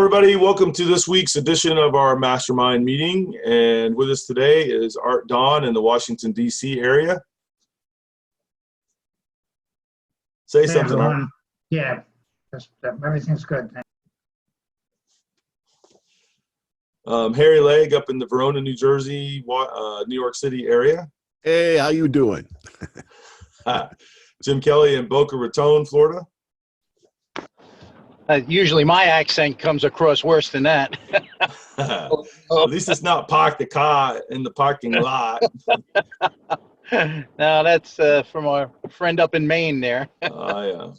everybody. Welcome to this week's edition of our Mastermind meeting. And with us today is Art Don in the Washington, D.C. area. Say Hey, something, Art. everyone. Yeah, everything's good. Harry Legg up in the Verona, New Jersey, New York City area. Hey, how you doing? Jim Kelly in Boca Raton, Florida. Usually my accent comes across worse than that. At least it's not park the car in the parking lot. No, that's from our friend up in Maine there. Yeah.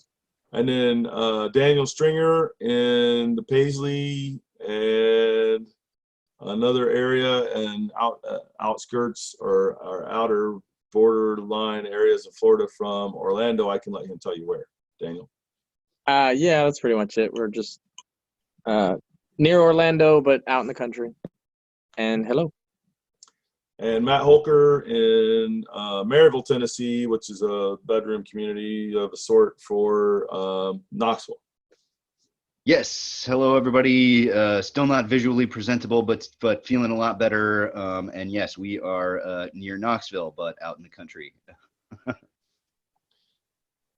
And then Daniel Stringer in the Paisley and another area and outskirts or outer borderline areas of Florida from Orlando. I can let him tell you where, Daniel. Yeah, that's pretty much it. We're just near Orlando, but out in the country. And hello. And Matt Holker in Maryville, Tennessee, which is a bedroom community of a sort for Knoxville. Yes. Hello, everybody. Still not visually presentable, but feeling a lot better. And yes, we are near Knoxville, but out in the country.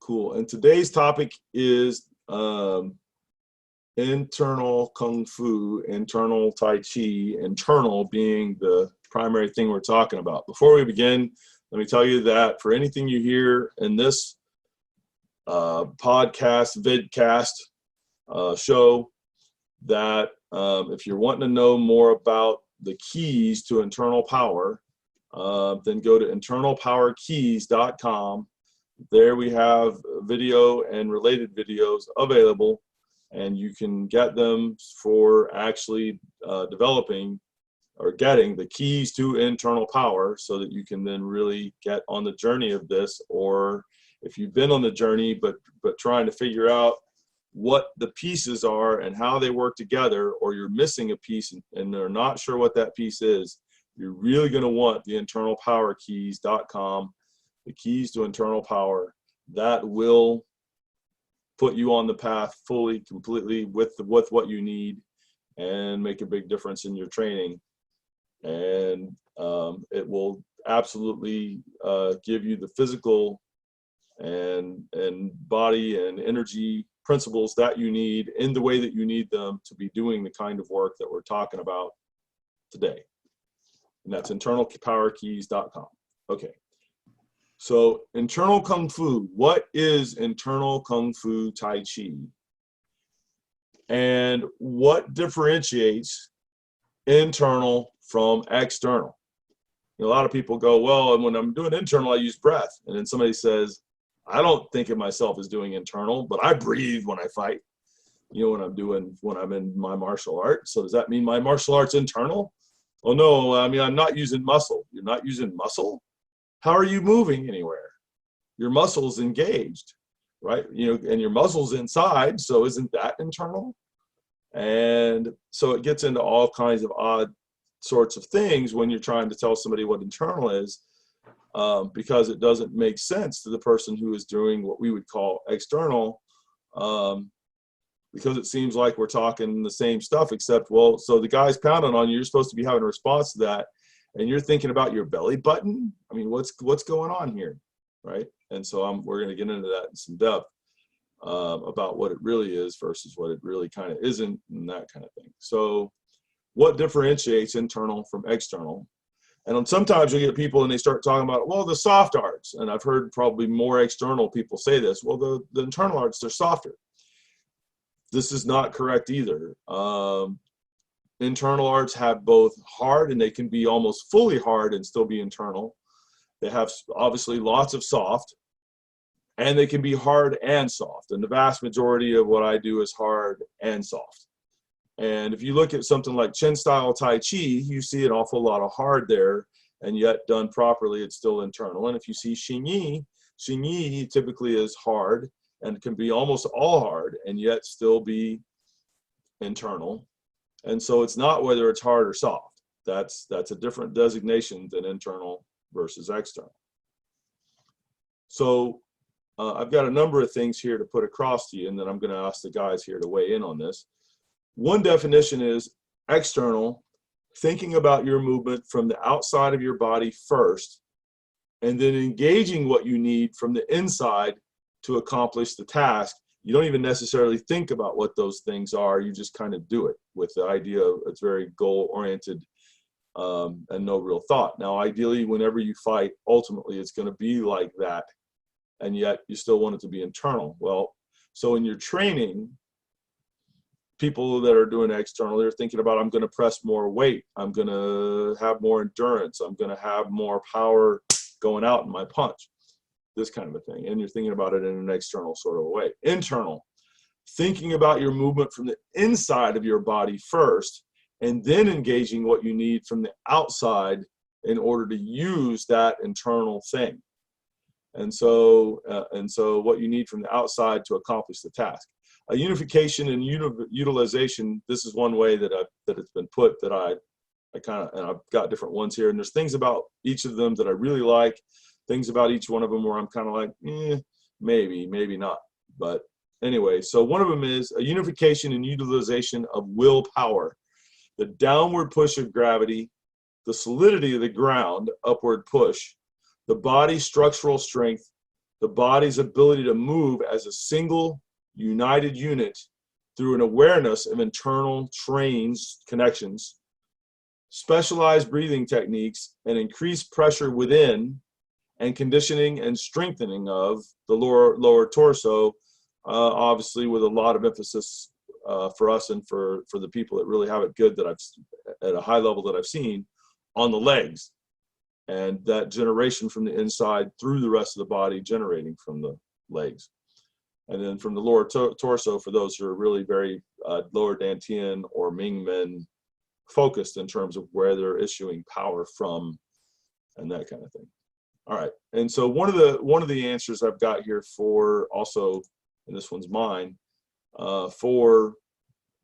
Cool. And today's topic is internal Kung Fu, internal Tai Chi, internal being the primary thing we're talking about. Before we begin, let me tell you that for anything you hear in this podcast, vidcast show, that if you're wanting to know more about the keys to internal power, then go to internalpowerkeys.com. There we have video and related videos available, and you can get them for actually developing or getting the keys to internal power so that you can then really get on the journey of this. Or if you've been on the journey but trying to figure out what the pieces are and how they work together, or you're missing a piece and they're not sure what that piece is, you're really going to want the internalpowerkeys.com. The keys to internal power that will put you on the path fully, completely with what you need and make a big difference in your training. And it will absolutely give you the physical and body and energy principles that you need in the way that you need them to be doing the kind of work that we're talking about today. And that's internalpowerkeys.com. Okay. So internal Kung Fu, what is internal Kung Fu Tai Chi? And what differentiates internal from external? A lot of people go, well, and when I'm doing internal, I use breath. And then somebody says, I don't think of myself as doing internal, but I breathe when I fight, when I'm in my martial art. So does that mean my martial art's internal? Oh no, I mean, I'm not using muscle. You're not using muscle? How are you moving anywhere? Your muscle's engaged, right? And your muscle's inside, so isn't that internal? And so it gets into all kinds of odd sorts of things when you're trying to tell somebody what internal is, because it doesn't make sense to the person who is doing what we would call external, because it seems like we're talking the same stuff, except, well, so the guy's pounding on you, you're supposed to be having a response to that. And you're thinking about your belly button. I mean, what's going on here, right? And so we're going to get into that in some depth about what it really is versus what it really kind of isn't, and that kind of thing. So, what differentiates internal from external? And sometimes you get people and they start talking about, well, the soft arts, and I've heard probably more external people say this. Well, the internal arts, they're softer. This is not correct either. Internal arts have both hard, and they can be almost fully hard and still be internal. They have obviously lots of soft, and they can be hard and soft. And the vast majority of what I do is hard and soft. And if you look at something like Chin style Tai Chi, you see an awful lot of hard there, and yet done properly, it's still internal. And if you see Xing Yi typically is hard and can be almost all hard and yet still be internal. And so it's not whether it's hard or soft. That's a different designation than internal versus external. So I've got a number of things here to put across to you, and then I'm going to ask the guys here to weigh in on this. One definition is external, thinking about your movement from the outside of your body first, and then engaging what you need from the inside to accomplish the task. You don't even necessarily think about what those things are. You just kind of do it with the idea of it's very goal-oriented and no real thought. Now, ideally, whenever you fight, ultimately, it's going to be like that, and yet you still want it to be internal. Well, so in your training, people that are doing external, they're thinking about, I'm going to press more weight. I'm going to have more endurance. I'm going to have more power going out in my punch, this kind of a thing. And you're thinking about it in an external sort of a way. Internal, thinking about your movement from the inside of your body first, and then engaging what you need from the outside in order to use that internal thing. And so what you need from the outside to accomplish the task. A unification and utilization, this is one way that it's been put that I kind of, and I've got different ones here, and there's things about each of them that I really like, things about each one of them where I'm kind of like, maybe not. But anyway, so one of them is a unification and utilization of willpower, the downward push of gravity, the solidity of the ground, upward push, the body's structural strength, the body's ability to move as a single united unit through an awareness of internal trains, connections, specialized breathing techniques, and increased pressure within, and conditioning and strengthening of the lower torso, obviously with a lot of emphasis for us and for the people that really have it good, that I've at a high level that I've seen, on the legs, and that generation from the inside through the rest of the body generating from the legs. And then from the lower torso, for those who are really very lower Dantian or Ming Men focused in terms of where they're issuing power from and that kind of thing. All right, and so one of the answers I've got here for also, and this one's mine, for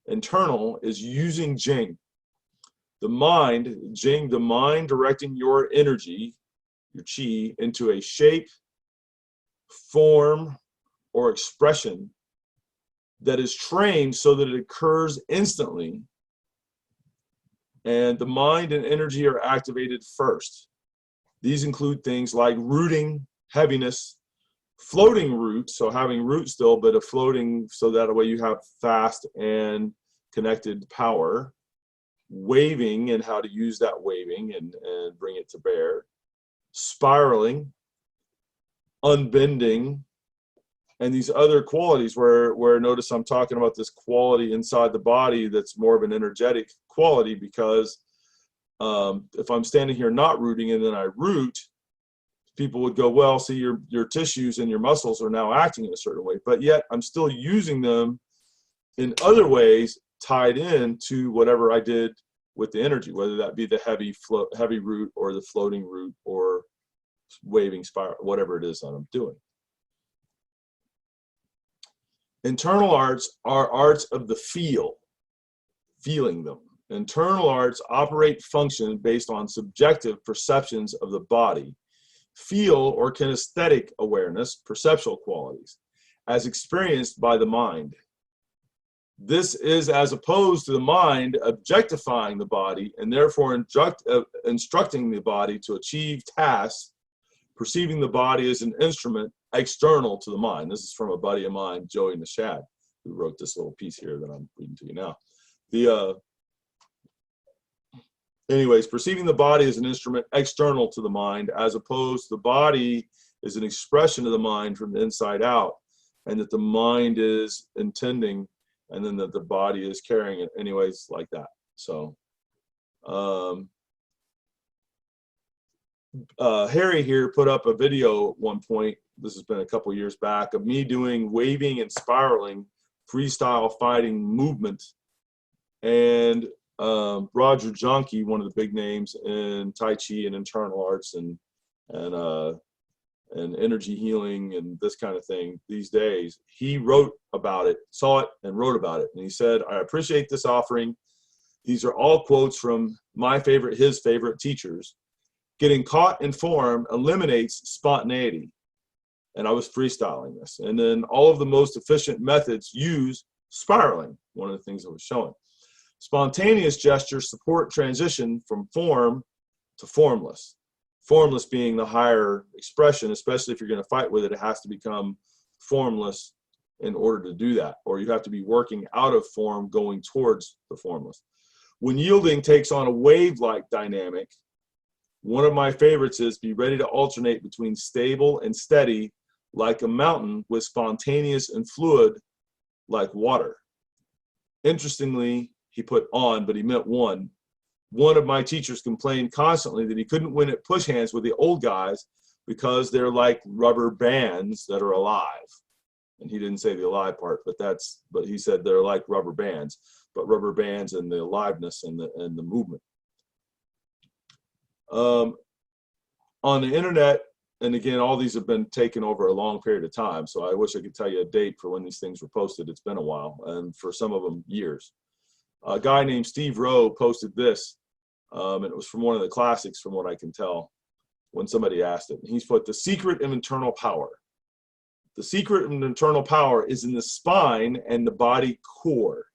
internal is using Jing. The mind, Jing, the mind directing your energy, your chi, into a shape, form, or expression that is trained so that it occurs instantly, and the mind and energy are activated first. These include things like rooting, heaviness, floating root, so having root still, but a floating so that way you have fast and connected power, waving and how to use that waving and bring it to bear, spiraling, unbending, and these other qualities where notice I'm talking about this quality inside the body that's more of an energetic quality, because if I'm standing here not rooting and then I root, people would go, well, see, your tissues and your muscles are now acting in a certain way, but yet I'm still using them in other ways tied in to whatever I did with the energy, whether that be the heavy root or the floating root or waving spiral, whatever it is that I'm doing. Internal arts are arts of the feeling them. Internal arts operate function based on subjective perceptions of the body, feel or kinesthetic awareness, perceptual qualities, as experienced by the mind. This is as opposed to the mind objectifying the body and therefore instructing the body to achieve tasks, perceiving the body as an instrument external to the mind. This is from a buddy of mine, Joey Nishad, who wrote this little piece here that I'm reading to you now. Anyways, perceiving the body as an instrument external to the mind, as opposed to the body is an expression of the mind from the inside out, and that the mind is intending, and then that the body is carrying it. Anyways, like that. So, Harry here put up a video at one point, this has been a couple years back, of me doing waving and spiraling freestyle fighting movement, and Roger Jonke, one of the big names in Tai Chi and internal arts and energy healing and this kind of thing these days, he wrote about it, saw it and wrote about it, and he said, I appreciate this offering. These are all quotes from his favorite teachers. Getting caught in form eliminates spontaneity. And I was freestyling this. And then all of the most efficient methods use spiraling. one of the things that was showing. Spontaneous gestures support transition from form to formless. Formless being the higher expression, especially if you're going to fight with it, it has to become formless in order to do that, or you have to be working out of form going towards the formless. When yielding takes on a wave-like dynamic, one of my favorites is be ready to alternate between stable and steady like a mountain with spontaneous and fluid like water. Interestingly, he put on, but he meant one. One of my teachers complained constantly that he couldn't win at push hands with the old guys because they're like rubber bands that are alive. And he didn't say the alive part, but he said they're like rubber bands, but rubber bands and the aliveness and the movement. On the internet, and again, all these have been taken over a long period of time, so I wish I could tell you a date for when these things were posted. It's been a while, and for some of them, years. A guy named Steve Rowe posted this, and it was from one of the classics from what I can tell when somebody asked it. He's put, the secret of internal power. The secret of internal power is in the spine and the body core.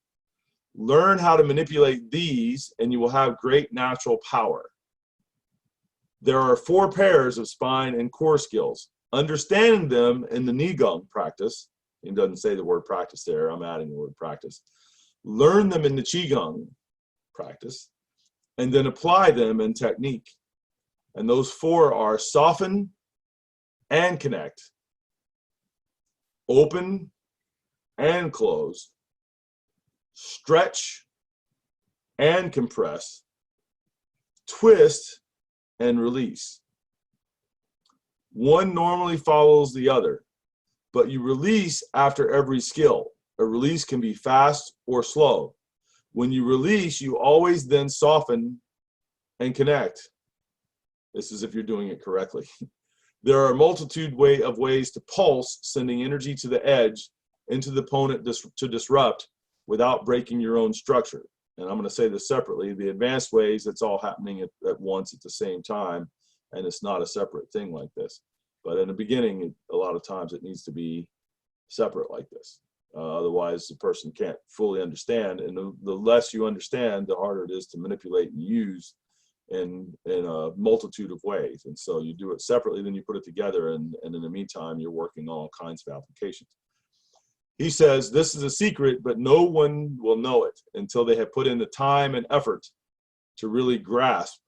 Learn how to manipulate these and you will have great natural power. There are 4 pairs of spine and core skills. Understanding them in the Nigong practice, he doesn't say the word practice there, I'm adding the word practice. Learn them in the Qigong practice, and then apply them in technique. And those 4 are soften and connect, open and close, stretch and compress, twist and release. One normally follows the other, but you release after every skill. A release can be fast or slow. When you release, you always then soften and connect. This is if you're doing it correctly. There are a multitude of ways to pulse, sending energy to the edge into the opponent to disrupt without breaking your own structure. And I'm going to say this separately. The advanced ways, it's all happening at once at the same time, and it's not a separate thing like this. But in the beginning, a lot of times it needs to be separate like this. Otherwise, the person can't fully understand. And the less you understand, the harder it is to manipulate and use in a multitude of ways. And so you do it separately, then you put it together, and in the meantime, you're working on all kinds of applications. He says, this is a secret, but no one will know it until they have put in the time and effort to really grasp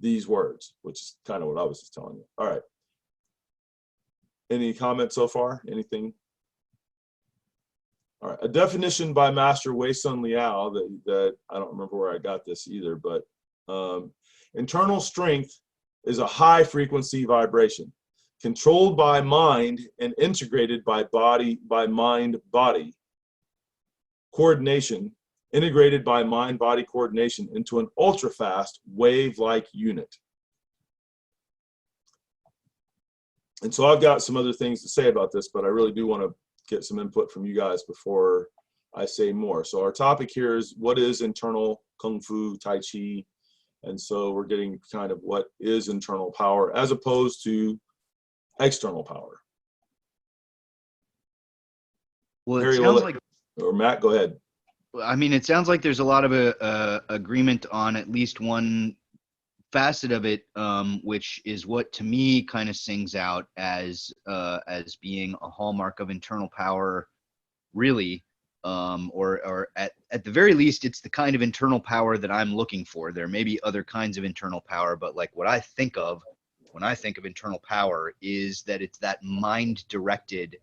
these words, which is kind of what I was just telling you. All right. Any comments so far? Anything? All right. A definition by Master Wei Sun Liao that I don't remember where I got this either, but internal strength is a high frequency vibration, controlled by mind and integrated by mind-body coordination, integrated by mind-body coordination into an ultra-fast wave-like unit. And so I've got some other things to say about this, but I really do want to get some input from you guys before I say more. So our topic here is, what is internal Kung Fu, Tai Chi? And so we're getting kind of what is internal power as opposed to external power. Well, it Harry, sounds like, or Matt, go ahead. I mean, it sounds like there's a lot of agreement on at least one facet of it, which is what to me kind of sings out as being a hallmark of internal power, really, or at the very least, it's the kind of internal power that I'm looking for. There may be other kinds of internal power, but like what I think of when I think of internal power is that it's that mind-directed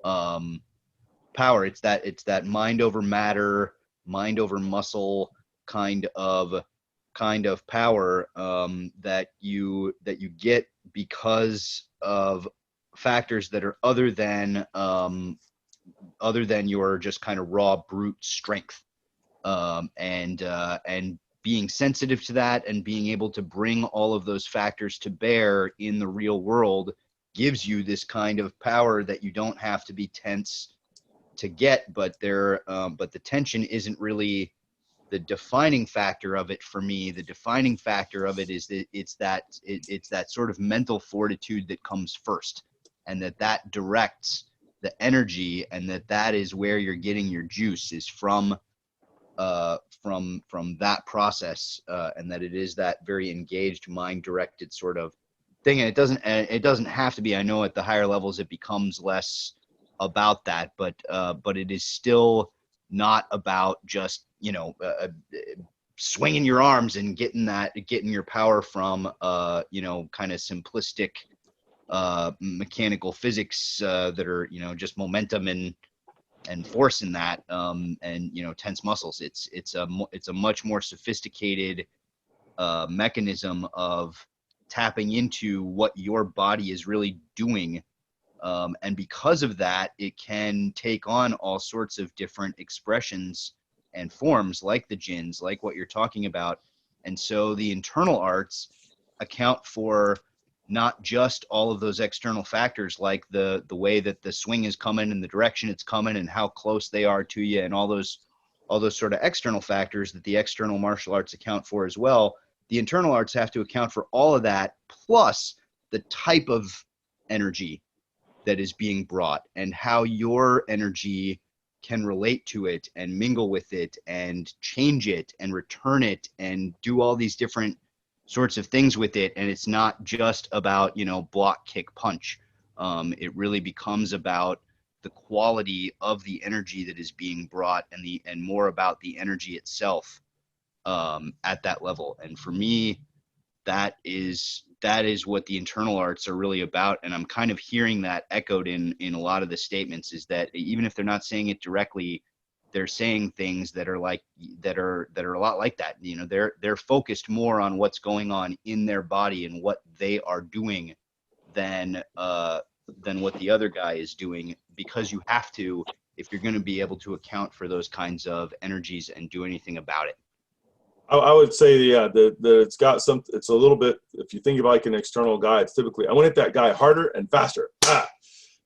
power. It's that mind over matter, mind over muscle kind of power that you get because of factors that are other than your just kind of raw brute strength, and being sensitive to that and being able to bring all of those factors to bear in the real world gives you this kind of power that you don't have to be tense to get, but the tension isn't really the defining factor of it for me. The defining factor of it is that it's that sort of mental fortitude that comes first, and that directs the energy, and that is where you're getting your juice, is from from that process, and that it is that very engaged, mind-directed sort of thing. And it doesn't have to be. I know at the higher levels it becomes less about that, but it is still not about just swinging your arms and getting your power from kind of simplistic mechanical physics that are just momentum and force in that, and tense muscles. It's a much more sophisticated mechanism of tapping into what your body is really doing, and because of that, it can take on all sorts of different expressions and forms, like the jins, like what you're talking about. And so the internal arts account for not just all of those external factors, like the way that the swing is coming and the direction it's coming and how close they are to you, and all those sort of external factors that the external martial arts account for as well. The internal arts have to account for all of that, plus the type of energy that is being brought and how your energy can relate to it and mingle with it and change it and return it and do all these different sorts of things with it. And it's not just about block, kick, punch. It really becomes about the quality of the energy that is being brought, and more about the energy itself at that level. And for me, that is what the internal arts are really about. And I'm kind of hearing that echoed in a lot of the statements, is that even if they're not saying it directly, they're saying things that are a lot like that. They're focused more on what's going on in their body and what they are doing than what the other guy is doing, because you have to, if you're going to be able to account for those kinds of energies and do anything about it. I would say, yeah, that it's got some. It's a little bit. If you think of like an external guy, it's typically I want to hit that guy harder and faster.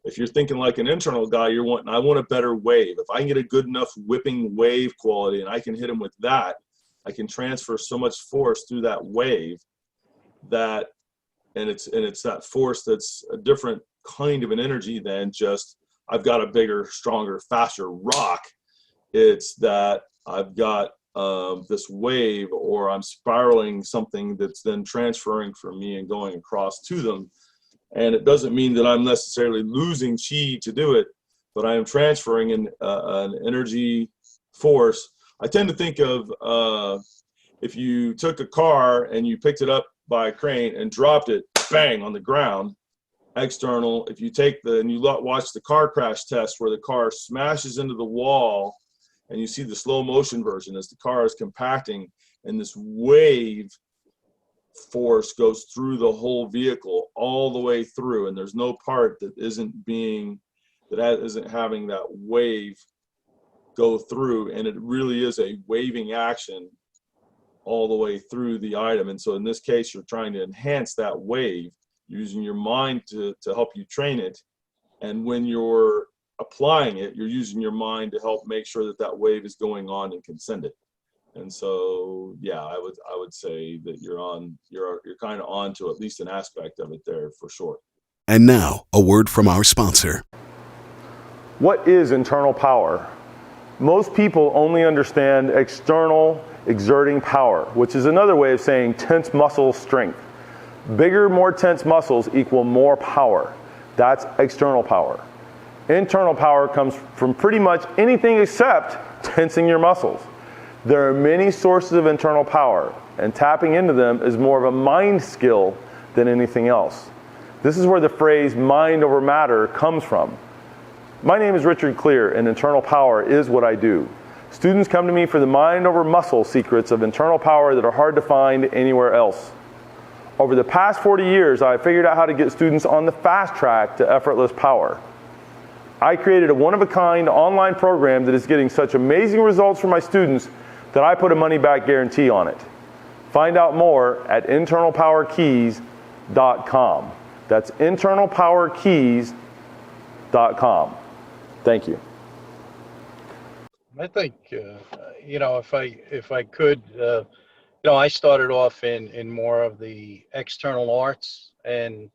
If you're thinking like an internal guy, I want a better wave. If I can get a good enough whipping wave quality and I can hit him with that, I can transfer so much force through that wave that, and it's that force that's a different kind of an energy than just I've got a bigger, stronger, faster rock. It's that I've got this wave, or I'm spiraling something that's then transferring from me and going across to them. And it doesn't mean that I'm necessarily losing chi to do it, but I am transferring an energy force. I tend to think of if you took a car and you picked it up by a crane and dropped it, bang, on the ground, external. If you take and you watch the car crash test where the car smashes into the wall, and you see the slow motion version as the car is compacting, and this wave force goes through the whole vehicle all the way through, and there's no part that isn't having that wave go through, and it really is a waving action all the way through the item. And so in this case, you're trying to enhance that wave using your mind to help you train it, and when you're applying it, you're using your mind to help make sure that wave is going on and can send it. And so, yeah, I would say that you're kind of on to at least an aspect of it there for sure. And now, a word from our sponsor. What is internal power? Most people only understand external exerting power, which is another way of saying tense muscle strength. Bigger, more tense muscles equal more power. That's external power. Internal power comes from pretty much anything except tensing your muscles. There are many sources of internal power, and tapping into them is more of a mind skill than anything else. This is where the phrase mind over matter comes from. My name is Richard Clear, and internal power is what I do. Students come to me for the mind over muscle secrets of internal power that are hard to find anywhere else. Over the past 40 years, I've figured out how to get students on the fast track to effortless power. I created a one-of-a-kind online program that is getting such amazing results for my students that I put a money-back guarantee on it. Find out more at internalpowerkeys.com. That's internalpowerkeys.com. Thank you. I think, if I could, I started off in more of the external arts, and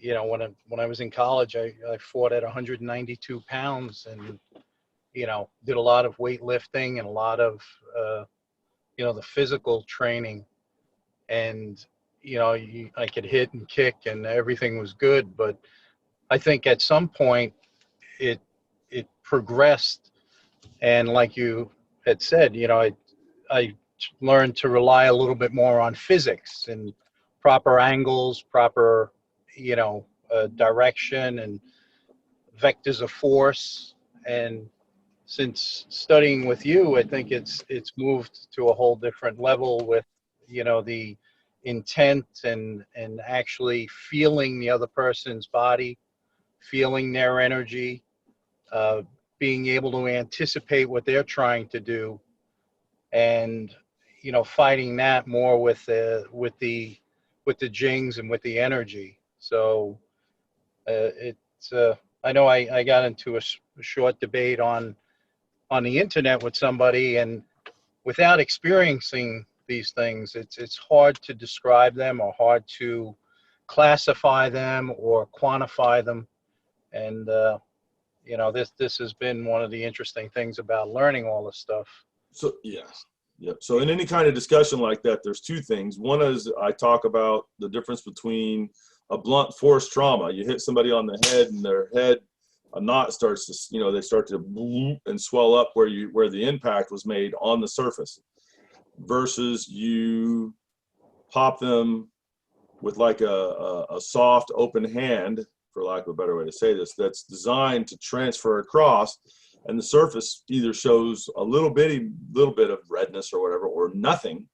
when I was in college, I fought at 192 pounds, and did a lot of weightlifting and a lot of, the physical training. And, I could hit and kick and everything was good. But I think at some point it progressed. And like you had said, I learned to rely a little bit more on physics and proper angles, proper, direction and vectors of force. And since studying with you, I think it's moved to a whole different level with, the intent and actually feeling the other person's body, feeling their energy, uh, being able to anticipate what they're trying to do, and fighting that more with the jings and with the energy. So it's I know I got into a short debate on the internet with somebody, and without experiencing these things, it's hard to describe them or hard to classify them or quantify them. And this has been one of the interesting things about learning all this stuff. So yeah. So in any kind of discussion like that, there's two things. One is I talk about the difference between a blunt force trauma. You hit somebody on the head and their head, a knot starts to, they start to bloop and swell up where the impact was made on the surface, versus you pop them with like a soft open hand, for lack of a better way to say this, that's designed to transfer across, and the surface either shows a little bit of redness or whatever, or nothing.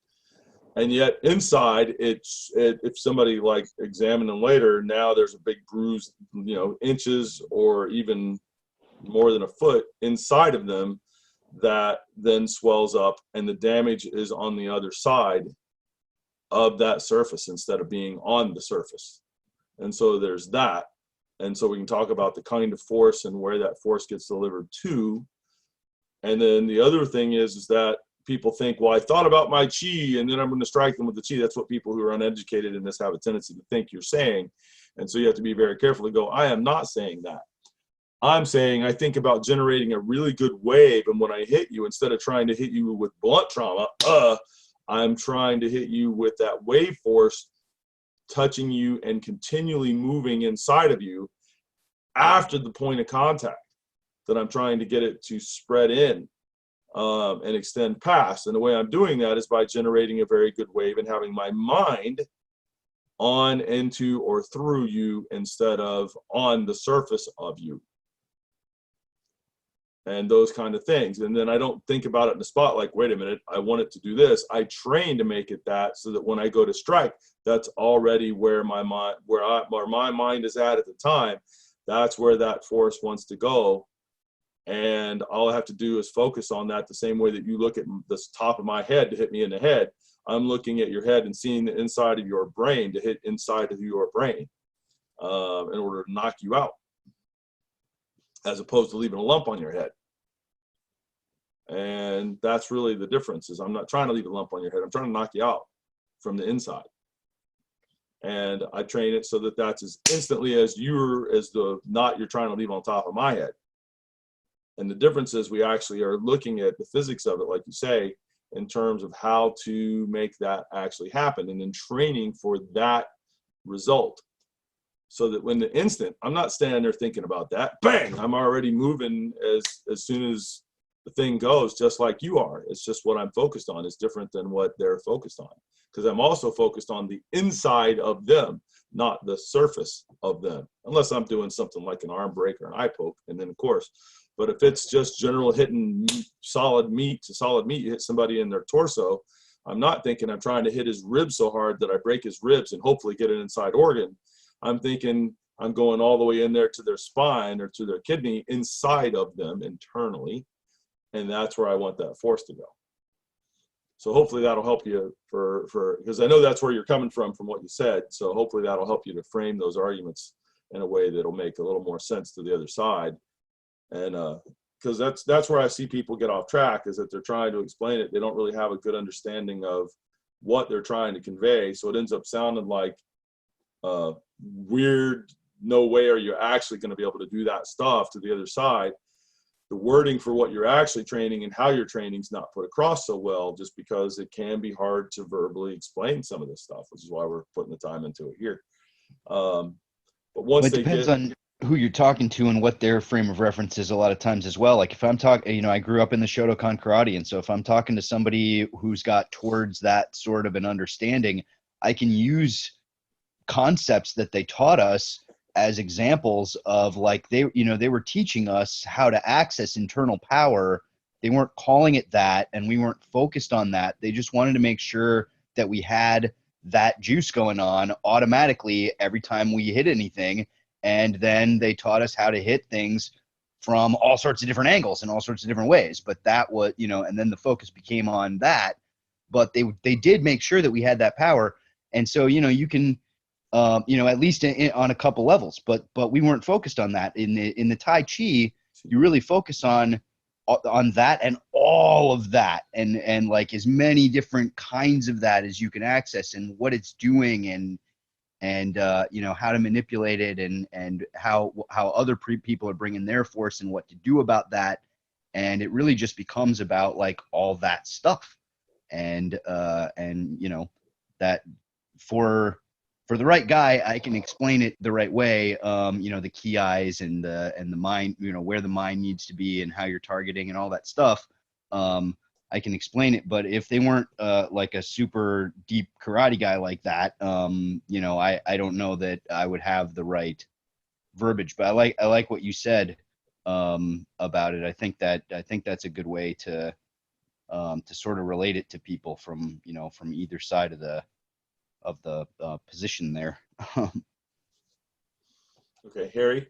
And yet inside, if somebody like examined them later, now there's a big bruise, inches or even more than a foot inside of them, that then swells up, and the damage is on the other side of that surface instead of being on the surface. And so there's that. And so we can talk about the kind of force and where that force gets delivered to. And then the other thing is that people think, well, I thought about my chi and then I'm going to strike them with the chi. That's what people who are uneducated in this have a tendency to think you're saying. And so you have to be very careful to go, I am not saying that. I'm saying I think about generating a really good wave, and when I hit you, instead of trying to hit you with blunt trauma, I'm trying to hit you with that wave force touching you and continually moving inside of you after the point of contact, that I'm trying to get it to spread in and extend past. And the way I'm doing that is by generating a very good wave and having my mind on, into, or through you instead of on the surface of you. And those kind of things. And then I don't think about it in the spot like, wait a minute, I want it to do this. I train to make it that, so that when I go to strike, that's already where my mind, where my mind is at the time. That's where that force wants to go. And all I have to do is focus on that, the same way that you look at the top of my head to hit me in the head. I'm looking at your head and seeing the inside of your brain to hit inside of your brain in order to knock you out, as opposed to leaving a lump on your head. And that's really the difference, is I'm not trying to leave a lump on your head. I'm trying to knock you out from the inside. And I train it so that that's as instantly as the knot you're trying to leave on top of my head. And the difference is we actually are looking at the physics of it, like you say, in terms of how to make that actually happen, and then training for that result. So that when the instant, I'm not standing there thinking about that, bang, I'm already moving as soon as the thing goes, just like you are. It's just what I'm focused on is different than what they're focused on. Because I'm also focused on the inside of them, not the surface of them. Unless I'm doing something like an arm break or an eye poke, and then of course. But if it's just general hitting solid meat to solid meat, you hit somebody in their torso, I'm not thinking I'm trying to hit his ribs so hard that I break his ribs and hopefully get an inside organ. I'm thinking I'm going all the way in there to their spine or to their kidney, inside of them internally. And that's where I want that force to go. So hopefully that'll help you because I know that's where you're coming from what you said. So hopefully that'll help you to frame those arguments in a way that'll make a little more sense to the other side. And because that's where I see people get off track, is that they're trying to explain it. They don't really have a good understanding of what they're trying to convey. So it ends up sounding like weird, no way are you actually going to be able to do that stuff to the other side. the wording for what you're actually training and how you're training is not put across so well, just because it can be hard to verbally explain some of this stuff, which is why we're putting the time into it here. But once It they depends get, on who you're talking to and what their frame of reference is a lot of times as well. Like if I'm talking, you know, I grew up in the Shotokan karate. And so if I'm talking to somebody who's got towards that sort of an understanding, I can use concepts that they taught us as examples of, like, they, you know, they were teaching us how to access internal power. They weren't calling it that, and we weren't focused on that. They just wanted to make sure that we had that juice going on automatically every time we hit anything. And then they taught us how to hit things from all sorts of different angles and all sorts of different ways. But that was, you know, and then the focus became on that. But they did make sure that we had that power. And so, you know, you can, you know, at least on a couple levels, but we weren't focused on that in the Tai Chi. You really focus on that and all of that, and like as many different kinds of that as you can access, and what it's doing, and you know, how to manipulate it, and how other people are bringing their force and what to do about that. And it really just becomes about like all that stuff. And you know, that for the right guy, I can explain it the right way. You know, the key eyes and the mind, you know, where the mind needs to be and how you're targeting and all that stuff. I can explain it, but if they weren't like a super deep karate guy like that, you know, I don't know that I would have the right verbiage. But I like what you said about it. I think that's a good way to sort of relate it to people from, you know, from either side of the position there. okay, Harry.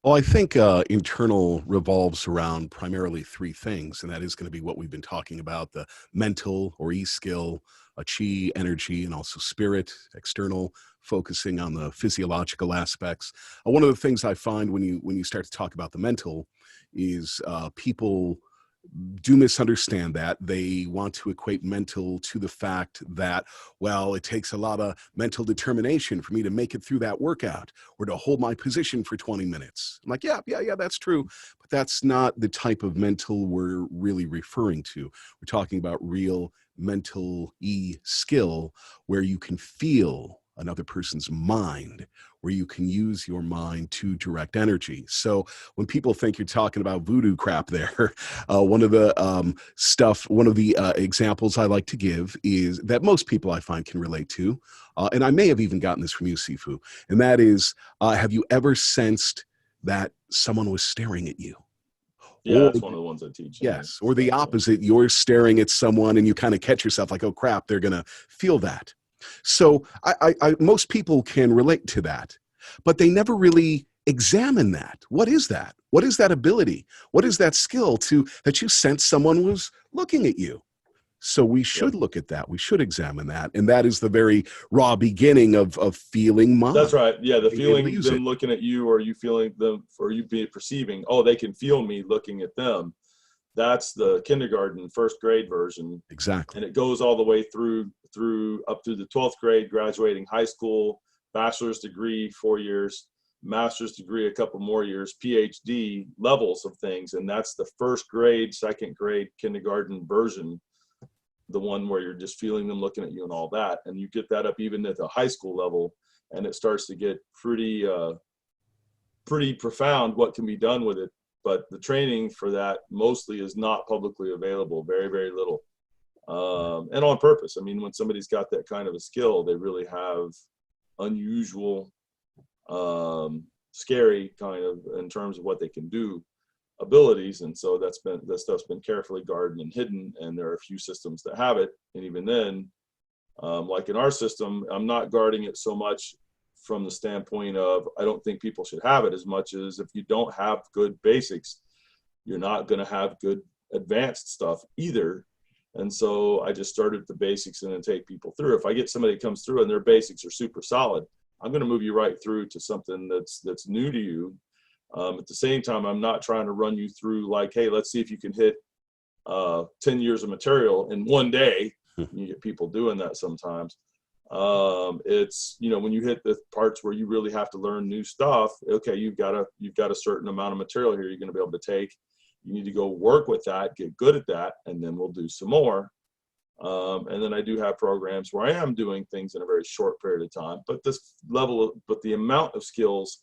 Well, I think internal revolves around primarily three things, and that is going to be what we've been talking about: the mental or e-skill, chi, energy, and also spirit. External, focusing on the physiological aspects. One of the things I find when you start to talk about the mental is people do misunderstand that. They want to equate mental to the fact that, well, it takes a lot of mental determination for me to make it through that workout or to hold my position for 20 minutes. I'm like, yeah, that's true. But that's not the type of mental we're really referring to. We're talking about real mental skill, where you can feel another person's mind, where you can use your mind to direct energy. So when people think you're talking about voodoo crap there, one of the examples I like to give is that most people I find can relate to, and I may have even gotten this from you, Sifu, and that is, have you ever sensed that someone was staring at you? Yeah, Or, that's one of the ones I teach. yes, or the opposite, you're staring at someone and you kind of catch yourself like, oh crap, they're going to feel that. So most people can relate to that, but they never really examine that. What is that? What is that ability? What is that skill that you sense someone was looking at you? So we should look at that. We should examine that. And that is the very raw beginning of feeling mind. That's right. Yeah, the feeling them it. looking at you, or you feeling them, or you be perceiving, oh, they can feel me looking at them. That's the kindergarten, first grade version. Exactly. And it goes all the way through up to the 12th grade, graduating high school, bachelor's degree, 4 years, master's degree, a couple more years, PhD levels of things. And that's the first grade, second grade, kindergarten version, the one where you're just feeling them looking at you and all that. And you get that up even at the high school level, and it starts to get pretty profound what can be done with it. But the training for that mostly is not publicly available, very, very little. And on purpose. I mean, when somebody's got that kind of a skill, they really have unusual, scary kind of, in terms of what they can do, abilities. And so that stuff's been carefully guarded and hidden. And there are a few systems that have it. And even then, like in our system, I'm not guarding it so much from the standpoint of, I don't think people should have it as much as, if you don't have good basics, you're not going to have good advanced stuff either. And so I just started the basics and then take people through. If I get somebody that comes through and their basics are super solid, I'm going to move you right through to something that's new to you. At the same time, I'm not trying to run you through like, hey, let's see if you can hit 10 years of material in one day. You get people doing that sometimes. It's, you know, when you hit the parts where you really have to learn new stuff, okay, you've got a certain amount of material here you're going to be able to take. You need to go work with that, get good at that, and then we'll do some more. And then I do have programs where I am doing things in a very short period of time, but the amount of skills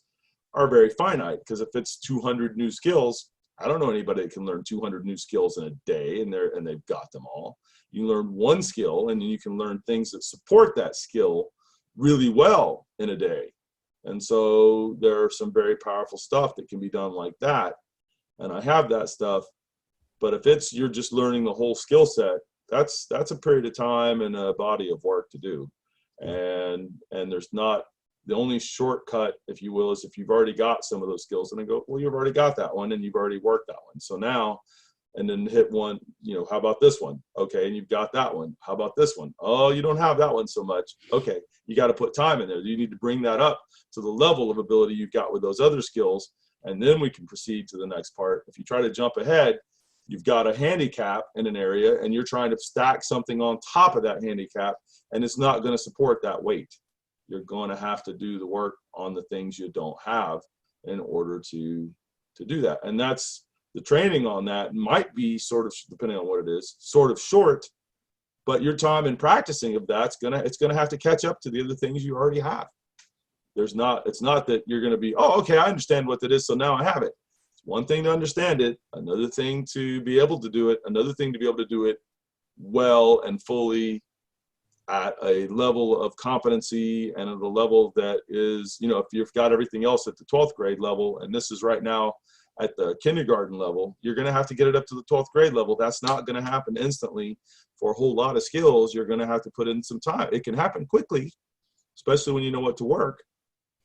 are very finite, because if it's 200 new skills, I don't know anybody that can learn 200 new skills in a day and they've got them all. You learn one skill and you can learn things that support that skill really well in a day. And so there are some very powerful stuff that can be done like that. And I have that stuff. But if you're just learning the whole skill set, that's a period of time and a body of work to do. And there's not, the only shortcut, if you will, is if you've already got some of those skills, and I go, well, you've already got that one and you've already worked that one. So now, and then hit one, you know, how about this one? Okay, and you've got that one. How about this one? Oh, you don't have that one so much. Okay, you got to put time in there. You need to bring that up to the level of ability you've got with those other skills, and then we can proceed to the next part. If you try to jump ahead, you've got a handicap in an area and you're trying to stack something on top of that handicap, and it's not going to support that weight. You're going to have to do the work on the things you don't have in order to do that. And that's the training on that might be sort of, depending on what it is, sort of short, but your time in practicing of that's it's gonna have to catch up to the other things you already have. It's not that you're gonna be, oh, okay, I understand what that is, so now I have it. It's one thing to understand it, another thing to be able to do it, another thing to be able to do it well and fully at a level of competency and at a level that is, you know, if you've got everything else at the 12th grade level, and this is right now at the kindergarten level, you're going to have to get it up to the 12th grade level. That's not going to happen instantly for a whole lot of skills. You're going to have to put in some time. It can happen quickly, especially when you know what to work,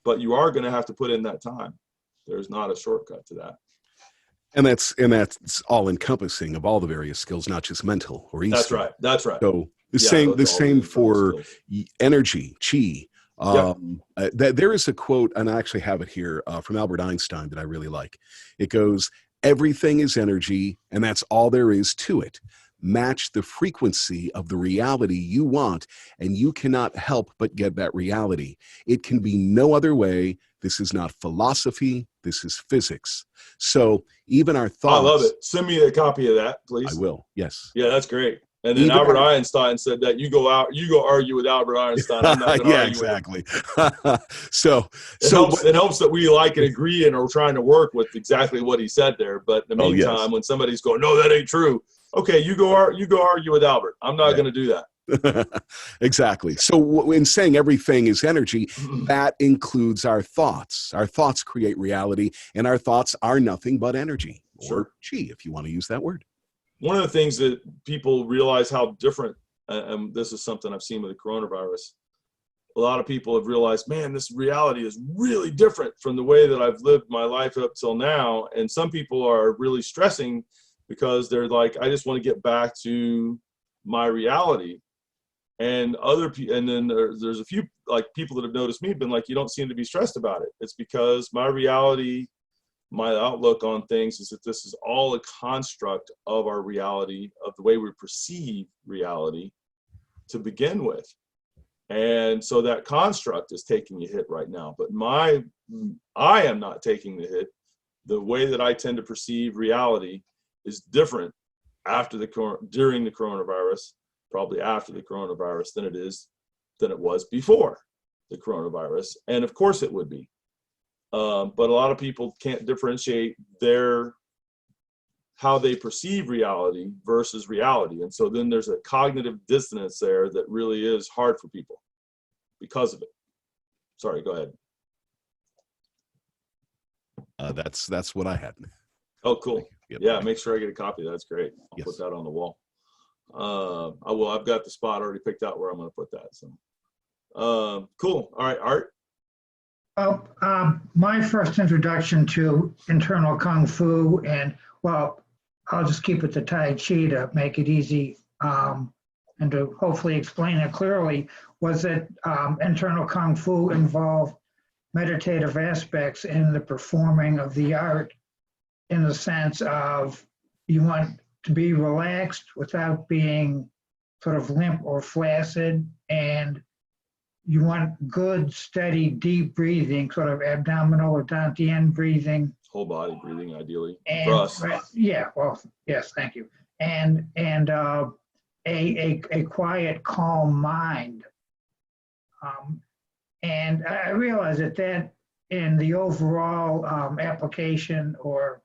but you are going to have to put in that time. There's not a shortcut to that. And that's all encompassing of all the various skills, not just mental or easy. That's right. That's right. So the same for energy, chi. There is a quote, and I actually have it here from Albert Einstein that I really like. It goes, everything is energy, and that's all there is to it. Match the frequency of the reality you want, and you cannot help but get that reality. It can be no other way. This is not philosophy. This is physics. So even our thoughts. I love it. Send me a copy of that, please. I will. Yes. Yeah, that's great. And then Albert Einstein said that you go argue with Albert Einstein. I'm not going to argue exactly. So it helps that we like and agree and are trying to work with exactly what he said there. But in the meantime, when somebody's going, no, that ain't true. Okay, you go argue with Albert. I'm not going to do that. Exactly. So in saying everything is energy, that includes our thoughts. Our thoughts create reality, and our thoughts are nothing but energy, or chi, if you want to use that word. One of the things that people realize how different, and this is something I've seen with the coronavirus, a lot of people have realized, man, this reality is really different from the way that I've lived my life up till now. And some people are really stressing because they're like, I just want to get back to my reality. And then there's a few like people that have noticed me, been like, you don't seem to be stressed about it. It's because my reality, my outlook on things is that this is all a construct of our reality, of the way we perceive reality to begin with. And so that construct is taking a hit right now, but I am not taking the hit. The way that I tend to perceive reality is different during the coronavirus, probably after the coronavirus, than it was before the coronavirus. And of course it would be. But a lot of people can't differentiate how they perceive reality versus reality. And so then there's a cognitive dissonance there that really is hard for people because of it. Sorry, go ahead. That's what I had. Oh, cool. Yep. Yeah, make sure I get a copy. That's great. I'll put that on the wall. I will. I've got the spot already picked out where I'm going to put that. So, cool. All right, Art. Well, my first introduction to internal Kung Fu, and well, I'll just keep it to Tai Chi to make it easy and to hopefully explain it clearly, was that internal Kung Fu involved meditative aspects in the performing of the art, in the sense of you want to be relaxed without being sort of limp or flaccid, and you want good, steady, deep breathing, sort of abdominal or Dantian breathing. Whole body breathing, ideally, And for us. yeah, well, yes, thank you. And a quiet, calm mind. And I realize that in the overall application or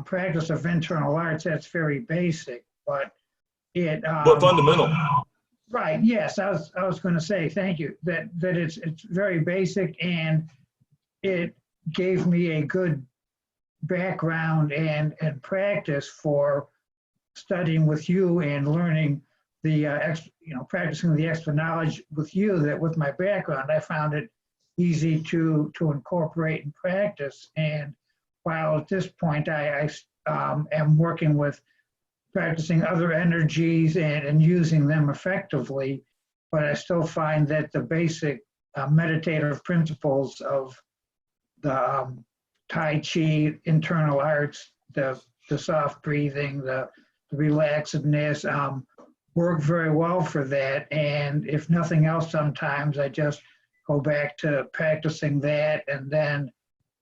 practice of internal arts, that's very basic, but it. But fundamental. Right. Yes, I was going to say thank you. That it's very basic, and it gave me a good background and practice for studying with you and learning the practicing the extra knowledge with you. That with my background, I found it easy to incorporate and practice. And while at this point I am working with practicing other energies and using them effectively, but I still find that the basic meditative principles of the Tai Chi internal arts, the soft breathing, the relaxedness, work very well for that. And if nothing else, sometimes I just go back to practicing that and then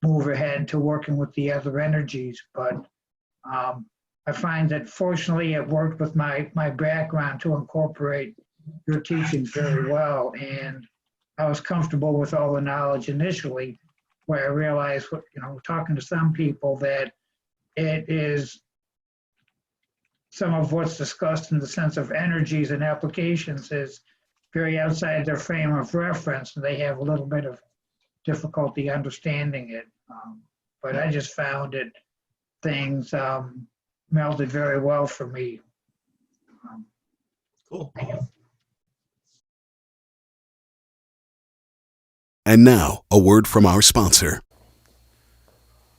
move ahead to working with the other energies. But I find that fortunately it worked with my background to incorporate your teachings very well. And I was comfortable with all the knowledge initially, where I realized, talking to some people, that it is some of what's discussed in the sense of energies and applications is very outside their frame of reference, and they have a little bit of difficulty understanding it. But I just found it things melded very well for me. Cool. And now, a word from our sponsor.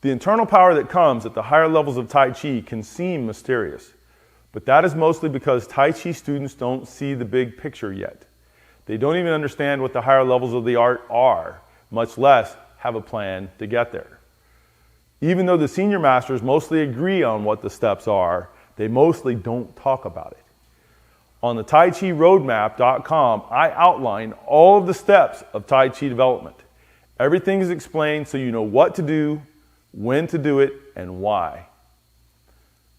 The internal power that comes at the higher levels of Tai Chi can seem mysterious, but that is mostly because Tai Chi students don't see the big picture yet. They don't even understand what the higher levels of the art are, much less have a plan to get there. Even though the senior masters mostly agree on what the steps are, they mostly don't talk about it. On the TaiChiRoadmap.com, I outline all of the steps of Tai Chi development. Everything is explained so you know what to do, when to do it, and why.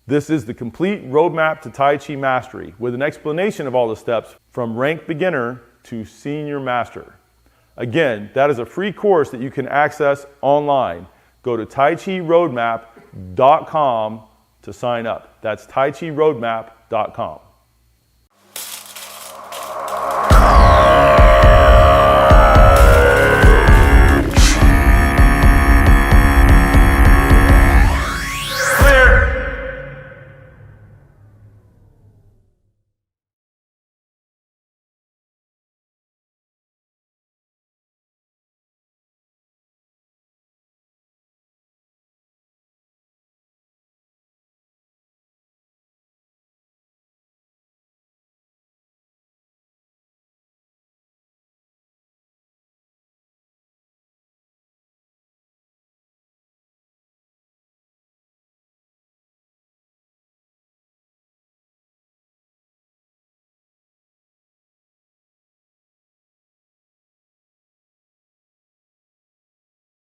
This is the complete roadmap to Tai Chi mastery with an explanation of all the steps from rank beginner to senior master. Again, that is a free course that you can access online. Go to TaiChiRoadmap.com to sign up. That's TaiChiRoadmap.com.